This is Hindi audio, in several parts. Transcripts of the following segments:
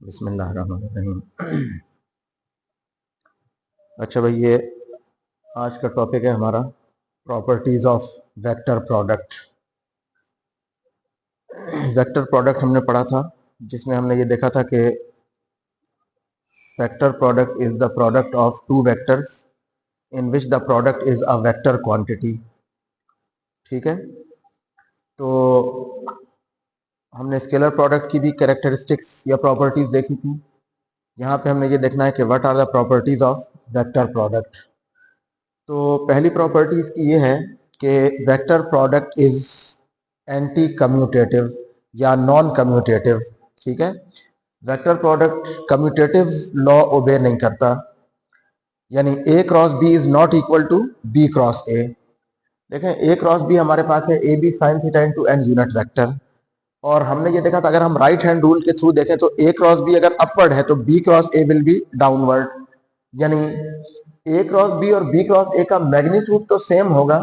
बिस्मिल्लाहिर्रहमानिर्रहीम। अच्छा भाई, ये आज का टॉपिक है हमारा properties of vector product. Vector product हमने पढ़ा था, जिसमें हमने ये देखा था कि vector product is the product of two vectors in which the product is a vector quantity. ठीक है, तो हमने स्केलर प्रोडक्ट की भी कैरेक्टरिस्टिक्स या प्रॉपर्टीज देखी थी। यहाँ पे हमने ये देखना है कि what are the properties of vector product. तो पहली प्रॉपर्टी इसकी ये है कि vector product is anti commutative या नॉन कम्यूटेटिव। ठीक है, वेक्टर प्रोडक्ट कम्यूटेटिव लॉ ओबे नहीं करता, यानी A cross B is not equal to B cross A. देखें, ए क्रॉस बी हमारे पास है A B sine theta into N unit vector, और हमने ये देखा था अगर हम राइट हैंड रूल के थ्रू देखें तो ए क्रॉस बी अगर अपवर्ड है तो B cross A will be downward, यानी ए क्रॉस बी और बी क्रॉस ए का मैग्नीट्यूड तो सेम होगा,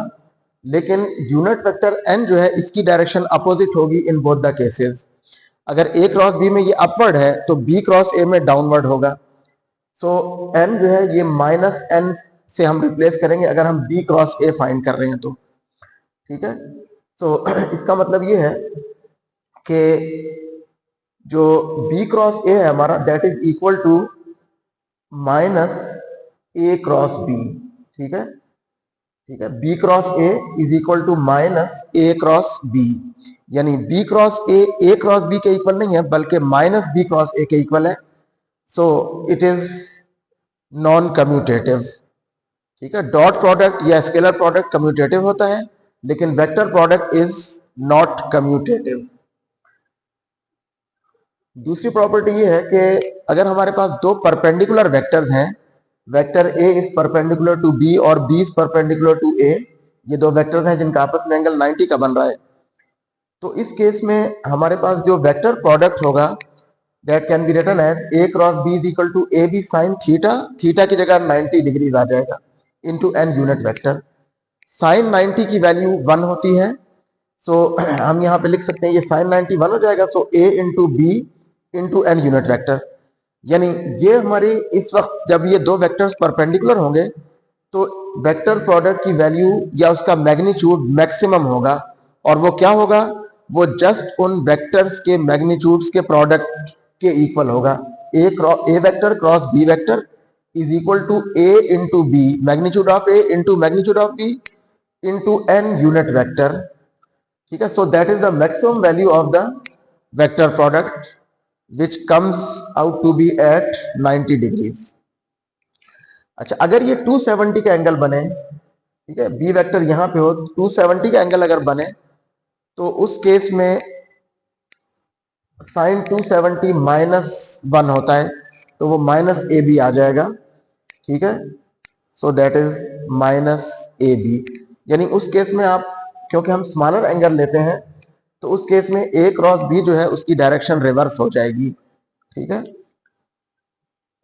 लेकिन यूनिट वेक्टर एन जो है इसकी डायरेक्शन अपोजिट होगी इन बोथ द केसेस। अगर ए क्रॉस बी में ये अपवर्ड है तो बी क्रॉस ए में डाउनवर्ड होगा। सो एन जो है ये माइनस एन से हम रिप्लेस करेंगे अगर हम बी क्रॉस ए फाइंड कर रहे हैं तो। ठीक है, सो इसका मतलब ये है कि जो बी क्रॉस ए है हमारा that is equal to minus A cross B. ठीक है, ठीक है, B cross A is equal to minus A cross B, यानी B cross A cross B के इक्वल नहीं है बल्कि माइनस बी क्रॉस ए के इक्वल है। So it is non commutative. ठीक है, डॉट प्रोडक्ट या स्केलर प्रोडक्ट कम्यूटेटिव होता है, लेकिन vector product is not commutative. दूसरी प्रॉपर्टी ये है कि अगर हमारे पास दो परपेंडिकुलर वेक्टर्स हैं, vector A is perpendicular to B और B is perpendicular to A, ये दो वेक्टर्स हैं जिनका आपस में एंगल 90 का बन रहा है, तो इस केस में हमारे पास जो वेक्टर प्रोडक्ट होगा that can be written as A cross B is equal to A B sine theta, theta की जगह 90 डिग्रीज आ जाएगा, into N unit vector. Sine 90 की वैल्यू 1 होती है, सो हम यहाँ पे लिख सकते हैं ये साइन 90 1 हो जाएगा, so A into B into N unit vector, यानी ये हमारी इस वक्त जब ये दो वेक्टर्स परपेंडिकुलर होंगे तो वेक्टर प्रोडक्ट की वैल्यू या उसका मैग्नीट्यूड मैक्सिमम होगा, और वो क्या होगा, वो जस्ट उन वेक्टर्स के मैग्नीट्यूड्स के प्रोडक्ट के इक्वल होगा। A vector cross B vector is equal to A into B, magnitude of A into magnitude of B into N unit vector. ठीक है, so that is the maximum value of the vector product which comes out to be at 90 degrees। अच्छा, अगर ये 270 का एंगल बने, ठीक है, बी वेक्टर यहां पे हो 270 का एंगल अगर बने, तो उस केस में साइन 270 माइनस 1 होता है, तो वो माइनस ए बी आ जाएगा। ठीक है, so that is minus A B, यानी उस केस में आप, क्योंकि हम स्मॉलर एंगल लेते हैं, तो उस केस में ए क्रॉस बी जो है उसकी डायरेक्शन रिवर्स हो जाएगी। ठीक है,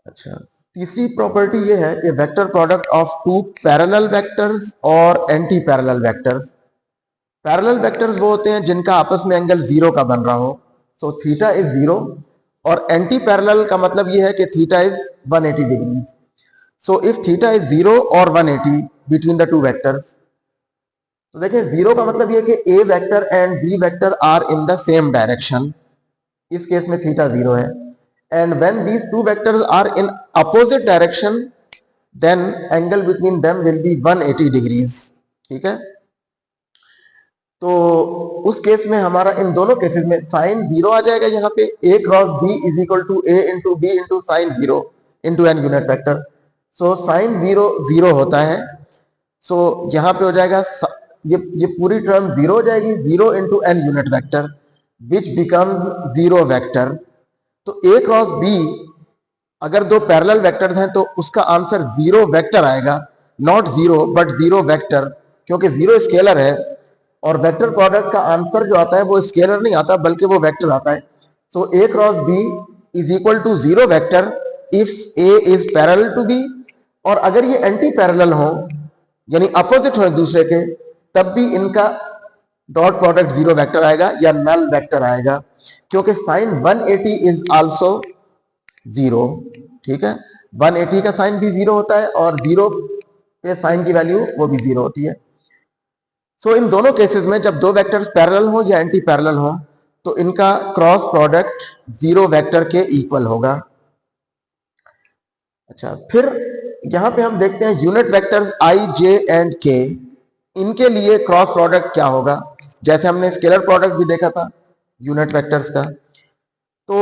अच्छा, तीसरी प्रॉपर्टी ये है कि vector product of two parallel vectors और anti parallel vectors. Parallel vectors वो होते हैं जिनका आपस में एंगल 0 का बन रहा हो, सो थीटा इज 0, और एंटी पैरेलल का मतलब ये है कि theta is 180 degree. So if theta is 0 और 180 बिटवीन द टू वेक्टर्स, तो देखिए 0 का मतलब ये कि A vector and B vector are in the same direction, इस केस में थीटा 0 है, and when these two vectors are in opposite direction then angle between them will be 180 degrees। ठीक है, तो उस केस में हमारा इन दोनों केसेस में साइन 0 आ जाएगा, यहाँ पे a cross b is equal to a into B into sine 0 into N unit vector. So sine 0 0 होता है, सो यहाँ पे हो जाएगा ये पूरी टर्म 0 हो जाएगी, 0 into N unit vector which becomes 0 vector. तो ए क्रॉस बी अगर दो पैरेलल वेक्टर्स हैं तो उसका आंसर 0 वेक्टर आएगा, नॉट 0 बट 0 वेक्टर, क्योंकि 0 स्केलर है और वेक्टर प्रोडक्ट का आंसर जो आता है वो स्केलर नहीं आता बल्कि वो वेक्टर आता है। So A cross B is equal to 0 vector if A is parallel to B, और अगर ये एंटी पैरेलल हो यानी अपोजिट हो एक दूसरे के, तब भी इनका डॉट प्रोडक्ट 0 वेक्टर आएगा या नल वेक्टर आएगा, क्योंकि साइन 180 इज आल्सो 0, ठीक है। 180 का साइन भी 0 होता है और 0 पे साइन की वैल्यू वो भी 0 होती है। सो इन दोनों केसेस में जब दो वेक्टर्स पैरेलल हो या एंटी पैरेलल हो तो इनका क्रॉस प्रोडक्ट 0 वेक्टर के इक्वल होगा। अच्छा, फिर यहां पे हम देखते हैं unit vectors I, J and के, इनके लिए क्रॉस प्रोडक्ट क्या होगा। जैसे हमने स्केलर प्रोडक्ट भी देखा था यूनिट वेक्टर्स का। तो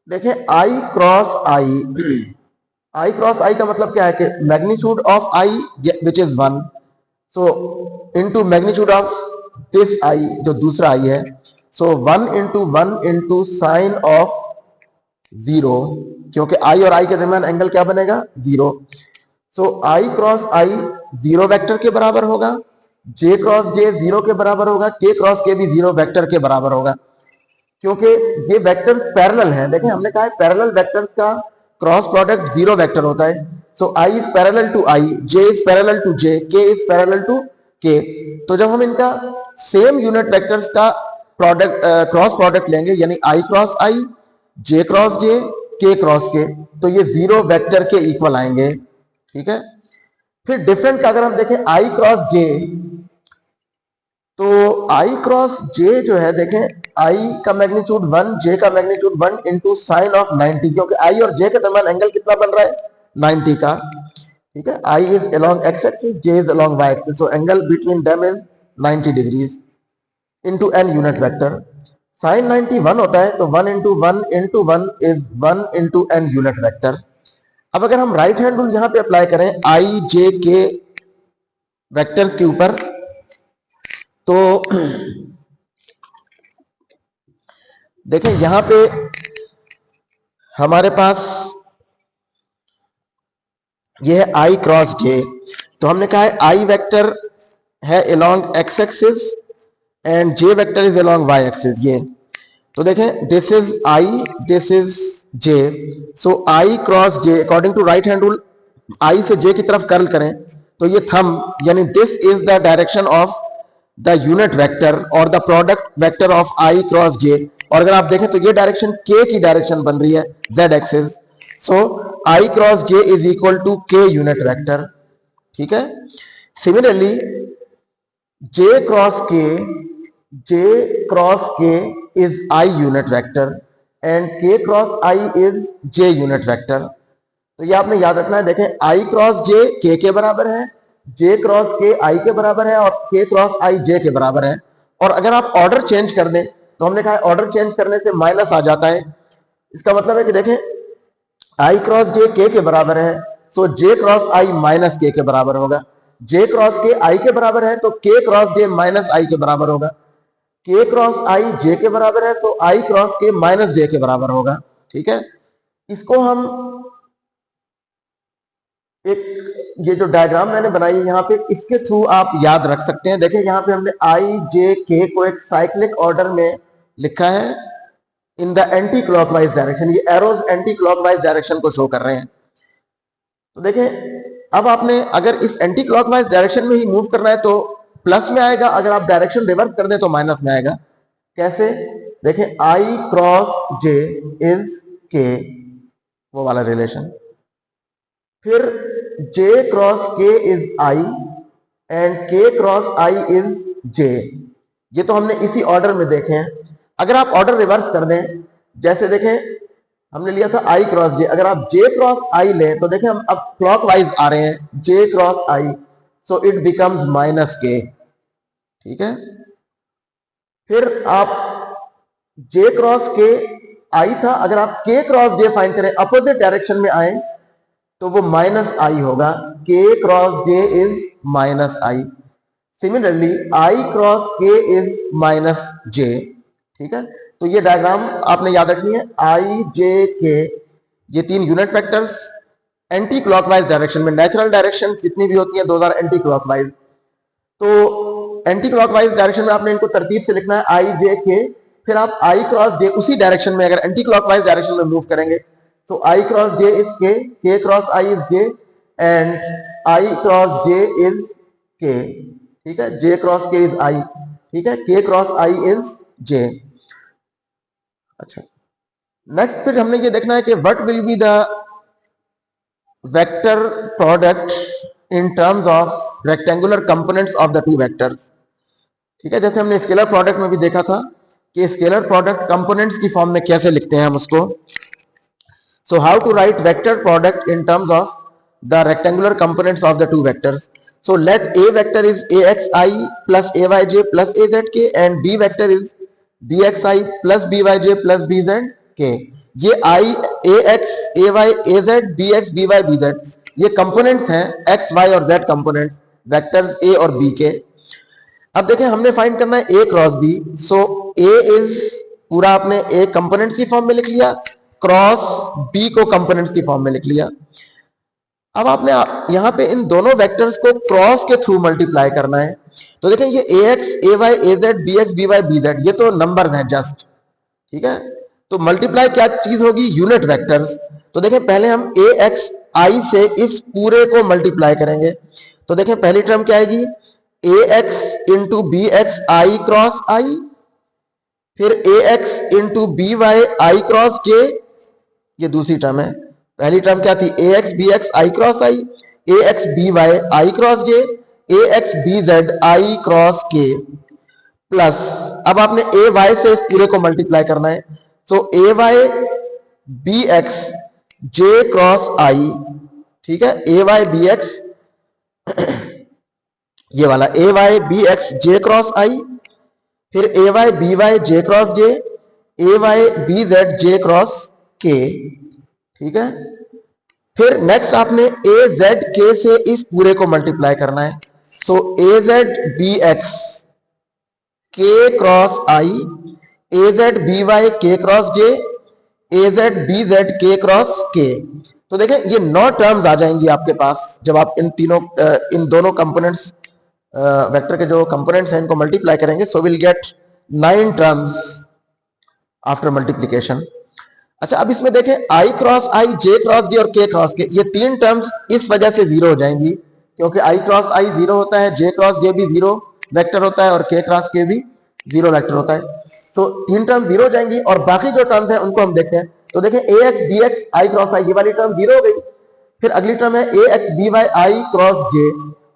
देखें आई क्रॉस आई, आई क्रॉस आई का मतलब क्या है कि magnitude of I which is 1, so into magnitude of this I जो दूसरा आई है, सो 1 इंटू साइन ऑफ 0, क्योंकि आई और आई के दरमियान एंगल क्या बनेगा 0। सो आई क्रॉस आई 0 वेक्टर के बराबर होगा, जे क्रॉस जे 0 के बराबर होगा, के क्रॉस के भी 0 वेक्टर के बराबर होगा, क्योंकि ये वेक्टर्स पैरेलल हैं। देखिए हमने कहा है पैरेलल वेक्टर्स का क्रॉस प्रोडक्ट 0 वेक्टर होता है। So I is parallel to I, J is parallel to J, K is parallel to K. तो जब हम इनका सेम यूनिट वेक्टर्स का प्रोडक्ट क्रॉस प्रोडक्ट लेंगे, यानी आई क्रॉस आई, जे क्रॉस जे, के क्रॉस के, तो ये 0 वेक्टर के इक्वल आएंगे, ठीक है। फिर डिफरेंट का अगर हम देखें आई क्रॉस जे, तो आई क्रॉस जे जो है, देखें आई का मैग्नीट्यूड 1, जे का मैग्नीट्यूड 1 इंटू साइन ऑफ 90, क्योंकि आई और जे के दरमियान एंगल कितना बन रहा है 90 का, ठीक है। I is along X axis, J is along Y axis, so angle between them is 90 degrees into N unit vector. Sine 90 1 होता है, तो 1 into 1 into 1 is 1 into N unit vector. अब अगर हम राइट हैंड रूल यहां पे अप्लाई करें आई जे के वेक्टर्स के ऊपर, तो देखें यहां पे हमारे पास ये है आई क्रॉस जे, तो हमने कहा है आई वेक्टर है along X axis and J vector is along Y axis. ये तो देखें this is I, this is J, so I cross J according to right hand rule I से जे की तरफ कर्ल करें तो ये थंब, यानी this is the direction of the unit vector और the product vector of I cross J. और अगर आप देखें तो ये डायरेक्शन के की डायरेक्शन बन रही है Z axis, so I cross J is equal to K unit vector, ठीक है। Similarly J cross K is I unit vector and K cross I is J unit vector. तो ये आपने याद रखना है। देखें आई क्रॉस जे के बराबर है, जे क्रॉस के आई के बराबर है और के क्रॉस आई जे के बराबर है। और अगर आप ऑर्डर चेंज कर दें तो हमने कहा ऑर्डर चेंज करने से माइनस आ जाता है। इसका मतलब है कि देखें आई क्रॉस जे के बराबर है, सो जे क्रॉस आई माइनस के बराबर होगा। जे क्रॉस के आई के बराबर है तो के क्रॉस जे माइनस आई के बराबर होगा। के क्रॉस आई जे के बराबर है तो आई क्रॉस के माइनस जे के बराबर होगा, ठीक है। इसको हम एक ये जो डायग्राम मैंने बनाई है यहाँ पे, इसके थ्रू आप याद रख सकते हैं। देखिए यहाँ पे हमने आई जे के को एक साइक्लिक ऑर्डर में लिखा है in the anti clockwise direction. ये एरोज एंटी क्लॉकवाइज डायरेक्शन को शो कर रहे हैं। तो देखें अब आपने अगर इस एंटी क्लॉकवाइज डायरेक्शन में ही मूव करना है तो प्लस में आएगा, अगर आप डायरेक्शन रिवर्स कर दें तो माइनस में आएगा। कैसे? देखें आई क्रॉस जे इज के, वो वाला रिलेशन। फिर जे cross K is I and K cross I is जे। ये तो हमने इसी ऑर्डर में देखे हैं। अगर आप ऑर्डर रिवर्स कर दें, जैसे देखें हमने लिया था आई क्रॉस जे, अगर आप जे क्रॉस आई लें तो देखें हम अब क्लॉकवाइज आ रहे हैं, J cross I, so it becomes minus K, ठीक है। फिर आप जे क्रॉस के आई था, अगर आप के क्रॉस जे फाइंड करें अपोजिट डायरेक्शन में आए तो वो माइनस आई होगा। के cross J is minus I. Similarly I cross K is minus जे, ठीक है। तो ये डायग्राम आपने याद रखनी है। आई जे के, ये तीन unit vectors anti clockwise direction में, नेचुरल डायरेक्शन जितनी भी होती हैं 2000 एंटी क्लॉकवाइज। तो एंटी क्लॉकवाइज डायरेक्शन में आपने इनको तरतीब से लिखना है आई जे के, फिर आप आई क्रॉस जे उसी डायरेक्शन में अगर एंटी क्लॉकवाइज डायरेक्शन में मूव करेंगे तो आई क्रॉस जे इज के cross I is J and I cross J is के, ठीक है। जे क्रॉस के इज आई, ठीक है। के क्रॉस आई इज जे। अच्छा, नेक्स्ट फिर हमने ये देखना है कि what will be the vector product in terms of rectangular components of the two vectors. ठीक है, जैसे हमने स्केलर प्रोडक्ट में भी देखा था कि स्केलर प्रोडक्ट कंपोनेंट्स की फॉर्म में कैसे लिखते हैं हम उसको। So how to write vector product in terms of the rectangular components of the two vectors. So let A vector is AXI plus AYJ plus AZK and B vector is BXI plus BYJ plus BZK। ये I, AX, AY, AZ, BX, BY, BZ ये कंपोनेंट्स हैं X, Y और Z कंपोनेंट्स वेक्टर्स A और B के। अब देखें हमने फाइंड करना है A cross B। So A is पूरा आपने A कंपोनेंट्स की फॉर्म में लिख लिया, क्रॉस B को कंपोनेंट्स की फॉर्म में लिख लिया। अब आपने यहां पे इन दोनों वेक्टर्स को क्रॉस के थ्रू मल्टीप्लाई करना है। तो देखें ये AX, AY, AZ, BX, BY, BZ ये तो नंबर्स हैं जस्ट, ठीक है। तो मल्टीप्लाई क्या चीज होगी, यूनिट वेक्टर्स। तो देखें पहले हम AXI से इस पूरे को मल्टीप्लाई करेंगे। तो देखें पहली टर्म क्या आएगी, AX into BXI cross I, फिर AX into BY I cross J, ये दूसरी टर्म है। पहली टर्म क्या थी, AX BX I cross I, AX BY I cross J, AX BZ I cross K plus अब आपने AY से इस पूरे को मल्टीप्लाई करना है। सो AY BX J cross I, ठीक है, AY BX ये वाला AY BX J cross I, फिर AY BY J cross J, AY BZ J cross K, ठीक है। फिर नेक्स्ट आपने AZK से इस पूरे को मल्टीप्लाई करना है। सो AZ BX K cross I, AZ BY K cross J, AZ BZ K cross K। तो देखें ये 9 टर्म्स आ जाएंगी आपके पास जब आप इन दोनों कंपोनेंट्स वेक्टर के जो कंपोनेंट्स हैं इनको मल्टीप्लाई करेंगे। So will get 9 terms after multiplication. अच्छा, अब इसमें देखें I cross I, J cross J और K क्रॉस K ये 3 टर्म्स इस वजह से जीरो हो जाएंगी क्योंकि I क्रॉस I जीरो होता है, J क्रॉस J भी जीरो वेक्टर होता है और K क्रॉस K भी जीरो वेक्टर होता है। तो 3 टर्म जीरो हो जाएंगी और बाकी जो टर्म्स हैं उनको हम देखते हैं। तो देखें AX BX I cross I ये वाली टर्म जीरो हो गई। फिर अगली टर्म है AX BY I cross J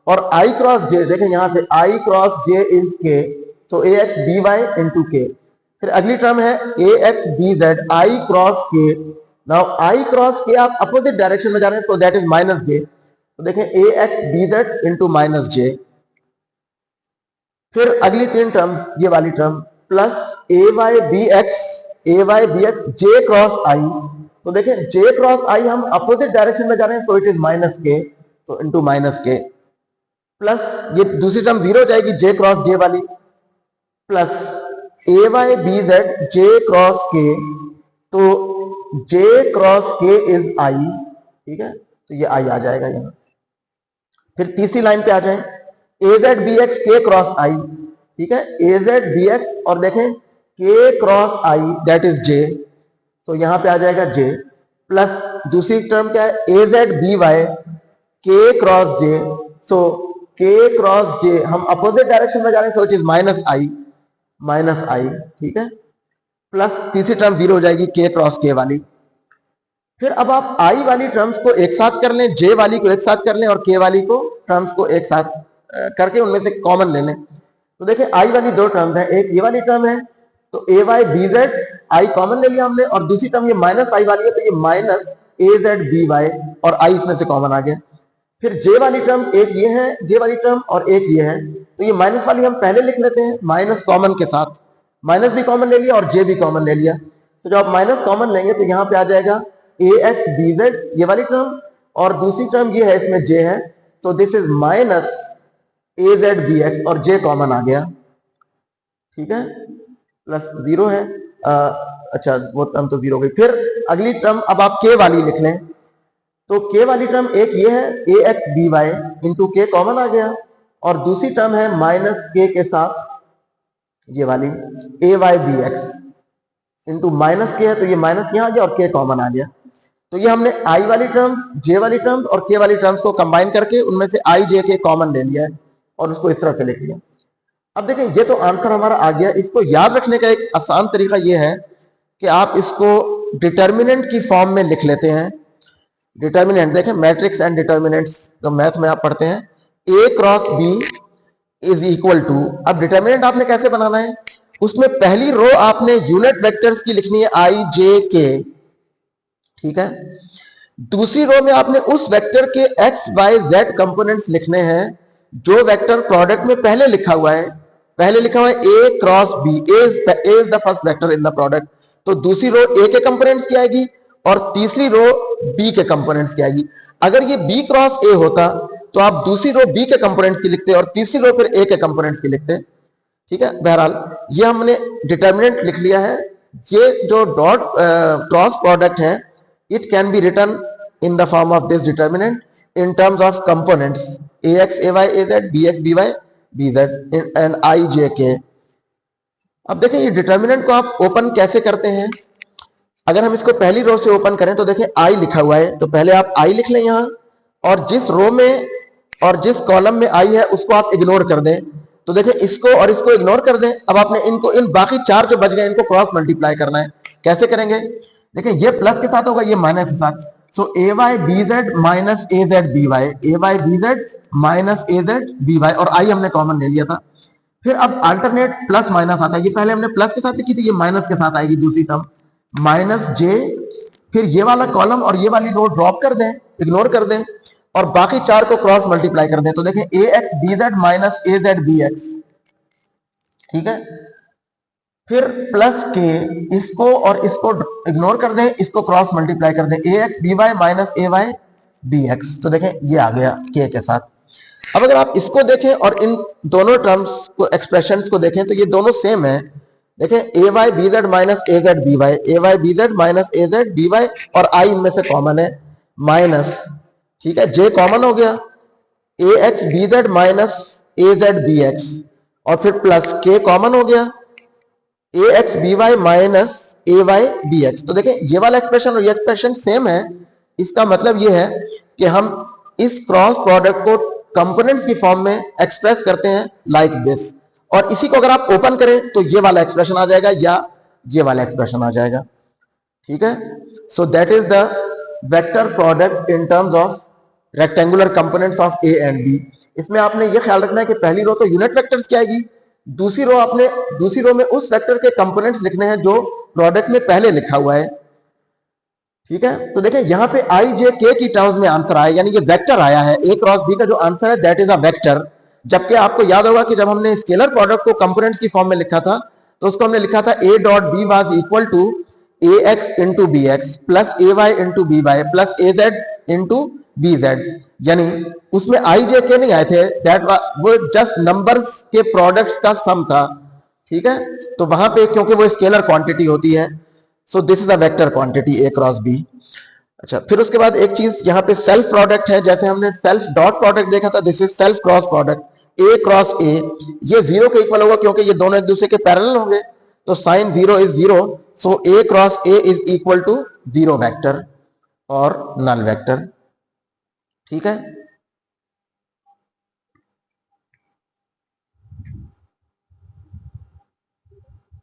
और I क्रॉस J, देखें यहां से I cross J is K, so AX BY into K। फिर अगली टर्म है AX BZ I cross K। Now I cross K आप अपोजिट डायरेक्शन में जा रहे हैं तो दैट इज माइनस J। तो देखें AX BZ into minus J। फिर अगली 3 टर्म्स ये वाली term plus AY BX J cross I। तो देखें J क्रॉस I हम अपोजिट डायरेक्शन में जा रहे हैं सो इट इज माइनस K, तो इंटू माइनस K प्लस ये दूसरी टर्म जीरो हो जाएगी J क्रॉस J वाली plus AY BZ J cross K, तो J cross K is I, ठीक है, तो ये I आ जाएगा यहां। फिर तीसरी लाइन पे आ जाए AZ BX K cross I, ठीक है, AZ BX और देखें K cross I that is J, तो यहां पे आ जाएगा J प्लस दूसरी टर्म क्या है AZ BY K cross J, so K cross J हम अपोजिट डायरेक्शन में जा रहे हैं सो इट इज माइनस I, ठीक है, प्लस तीसरी टर्म जीरो हो जाएगी K क्रॉस K वाली। फिर अब आप I वाली टर्म्स को एक साथ कर लें, J वाली को एक साथ कर लें और K वाली को टर्म्स को एक साथ करके उनमें से कॉमन ले लें। तो देखिए I वाली 2 टर्म्स हैं, एक ये वाली टर्म है तो AY BZ I कॉमन ले लिया हमने और दूसरी टर्म ये माइनस I वाली है तो ये माइनस AZ BY और I इसमें से कॉमन आ गया। फिर J वाली टर्म एक ये है, J वाली टर्म और एक ये है, तो ये माइनस वाली हम पहले लिख लेते हैं माइनस कॉमन के साथ, माइनस भी कॉमन ले लिया और J भी कॉमन ले लिया। तो जब आप माइनस कॉमन लेंगे तो यहाँ पे आ जाएगा AX BZ ये वाली टर्म और दूसरी टर्म ये है इसमें J है, so this is minus AZ BX और J कॉमन आ गया, ठीक है, प्लस जीरो है। अच्छा वो टर्म तो जीरो हो गई। फिर अगली टर्म अब आप K वाली लिख लें, तो K वाली टर्म एक ये है AX BY into K common आ गया और दूसरी टर्म है माइनस K के साथ ये वाली AY BX into minus K है तो ये माइनस यहां आ गया और K कॉमन आ गया। तो ये हमने I वाली टर्म्स, J वाली टर्म्स और K वाली टर्म्स को कंबाइन करके उनमें से I J K कॉमन ले लिया है और उसको इस तरह से लिख लिया। अब देखें ये तो आंसर हमारा आ गया। इसको याद रखने का एक आसान तरीका ये है कि आप इसको डिटर्मिनेंट की फॉर्म में लिख लेते हैं। डिटर्मिनेंट देखें, मैट्रिक्स एंड डिटर्मिनेंट्स जो मैथ में आप पढ़ते हैं, A cross B is equal to, अब डिटर्मिनेंट आपने कैसे बनाना है, उसमें पहली रो आपने यूनिट वेक्टर्स की लिखनी है आई जे के, ठीक है। दूसरी रो में आपने उस वेक्टर के एक्स वाई जेड कंपोनेंट्स लिखने हैं जो वेक्टर प्रोडक्ट में पहले लिखा हुआ है। पहले लिखा हुआ है A cross B, A is the first vector in the product, तो दूसरी रो ए के कंपोनेंट्स की आएगी और तीसरी रो बी के कंपोनेंट्स की आएगी। अगर ये बी क्रॉस ए होता तो आप दूसरी रो बी के कंपोनेंट्स की लिखते और तीसरी रो फिर ए के कंपोनेंट्स की लिखते, ठीक है। बहरहाल ये हमने डिटर्मिनेंट लिख लिया है। ये जो डॉट क्रॉस प्रोडक्ट है, it can be written in the form of this determinant in terms of components ax ay az bx by bz and I j k। अब देखें ये डिटर्मिनेंट को आप ओपन कैसे करते हैं। अगर हम इसको पहली रो से ओपन करें तो देखें आई लिखा हुआ है, तो पहले आप आई लिख लें यहां, और जिस रो में और जिस कॉलम में आई है उसको आप इग्नोर कर दें। तो देखें इसको और इसको इग्नोर कर दें। अब आपने इनको, इन बाकी चार जो बच गए, इनको क्रॉस मल्टीप्लाई करना है। कैसे करेंगे, देखें ये प्लस के साथ होगा, ये माइनस के साथ। सो ए वाई बी जेड माइनस ए जेड बी वाई, ए वाई बी जेड माइनस ए जेड बी वाई, और आई हमने कॉमन ले लिया था। फिर अब अल्टरनेट प्लस माइनस आता है, ये पहले हमने प्लस के साथ लिखी थी, ये माइनस के साथ आएगी दूसरी टर्म, माइनस जे। फिर ये वाला कॉलम और ये वाली रो ड्रॉप कर दें, इग्नोर कर दें, और बाकी चार को क्रॉस मल्टीप्लाई कर दें। तो देखें ए एक्स बी जेड माइनस ए जेड बी एक्स, ठीक है। फिर प्लस के, इसको और इसको इग्नोर कर दें, इसको क्रॉस मल्टीप्लाई कर दें, ए एक्स बी वाई माइनस ए वाई बी एक्स। तो देखें ये आ गया के साथ। अब अगर आप इसको देखें और इन दोनों टर्म्स को, एक्सप्रेशंस को देखें, तो ये दोनों सेम है। देखें ए वाई बी जेड माइनस ए जेड बी वाई, ए वाई बी जेड माइनस ए जेड बी वाई, और आई इनमें से कॉमन है, माइनस, ठीक है, जे कॉमन हो गया, ए एक्स बी जेड माइनस ए जेड बी एक्स, और फिर प्लस के कॉमन हो गया, ए एक्स बी वाई माइनस ए वाई बी एक्स। तो देखें ये वाला एक्सप्रेशन और ये एक्सप्रेशन सेम है। इसका मतलब ये है कि हम इस क्रॉस प्रोडक्ट को कंपोनेंट्स की फॉर्म में एक्सप्रेस करते हैं लाइक दिस, और इसी को अगर आप ओपन करें तो ये वाला एक्सप्रेशन आ जाएगा या ये वाला एक्सप्रेशन आ जाएगा, ठीक है। So that is the vector product in terms of rectangular components of A and B. इसमें आपने ये ख्याल रखना है कि पहली रो तो यूनिट वेक्टर्स की आएगी, दूसरी रो में उस वेक्टर के कंपोनेंट्स लिखने हैं जो प्रोडक्ट में पहले लिखा हुआ है, ठीक है। तो देखें यहां पे आई जे के की टर्म्स में आंसर आया, यानी ये वेक्टर आया है, ए क्रॉस बी का जो आंसर है दैट इज अ वेक्टर। जबकि आपको याद होगा कि जब हमने स्केलर प्रोडक्ट को कंपोनेंट्स की फॉर्म में लिखा था, तो उसको हमने लिखा था A dot B was equal to A X into B X plus A Y into B Y plus A Z into B Z, यानी उसमें आई जे के नहीं आए थे, दैट वो जस्ट नंबर्स के प्रोडक्ट्स का सम था, ठीक है। तो वहां पे क्योंकि वो स्केलर क्वांटिटी होती है, so this is a vector quantity A cross B. अच्छा, फिर उसके बाद एक चीज यहाँ पे सेल्फ प्रोडक्ट है, जैसे हमने सेल्फ डॉट प्रोडक्ट देखा था, this is self cross product A cross ए। ये जीरो के इक्वल होगा क्योंकि ये दोनों एक दूसरे के पैरेलल होंगे, तो sine zero is zero, so A cross A is equal to zero vector और नल वेक्टर, ठीक है।